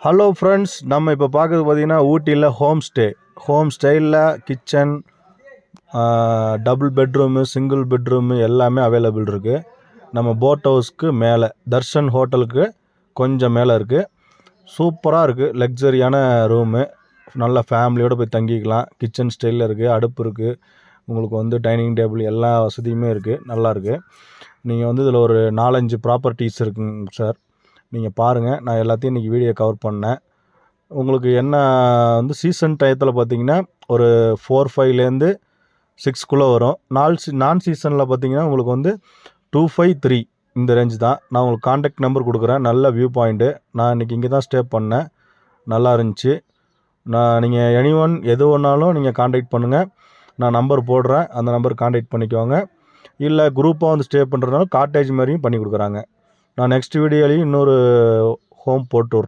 Hello friends, நம்ம இப்போ பார்க்குறது பார்த்திங்கன்னா ஊட்டியில் ஹோம் ஸ்டைலில் kitchen, double bedroom, single bedroom எல்லாமே அவைலபிள் இருக்குது. நம்ம போட் ஹவுஸ்க்கு மேலே தர்ஷன் ஹோட்டலுக்கு கொஞ்சம் மேலே இருக்குது. சூப்பராக இருக்குது, லக்ஸரியான ரூமு. நல்ல ஃபேமிலியோடு போய் தங்கிக்கலாம். கிச்சன் ஸ்டைலில் இருக்குது, அடுப்பு இருக்குது, உங்களுக்கு டைனிங் டேபிள் எல்லா வசதியுமே இருக்குது, நல்லாயிருக்கு. நீங்கள் இதில் ஒரு 4-5 ப்ராப்பர்ட்டிஸ் இருக்குங்க சார். நீங்கள் பாருங்கள், நான் எல்லாத்தையும் இன்றைக்கி வீடியோ கவர் பண்ணேன். உங்களுக்கு என்ன சீசன் டயத்தில் பார்த்தீங்கன்னா ஒரு 4-5லேருந்து 6 வரும். நான் சீசனில் பார்த்தீங்கன்னா உங்களுக்கு 2-5-3 இந்த ரேஞ்ச் தான். நான் உங்களுக்கு காண்டாக்ட் நம்பர் கொடுக்குறேன். நல்ல வியூ பாயிண்ட்டு. நான் இன்றைக்கி இங்கே தான் ஸ்டே பண்ணேன், நல்லா இருந்துச்சு. நீங்கள் எனிஒன் எது வேணாலும் நீங்கள் காண்டாக்ட் பண்ணுங்கள். நான் நம்பர் போடுறேன், அந்த நம்பர் காண்டாக்ட் பண்ணிக்கோங்க. இல்லை குரூப்பாக ஸ்டே பண்ணுறதுனால காட்டேஜ் மாதிரியும் பண்ணி கொடுக்குறாங்க. நான் நெக்ஸ்ட் வீடியோலையும் இன்னொரு ஹோம் போட்டு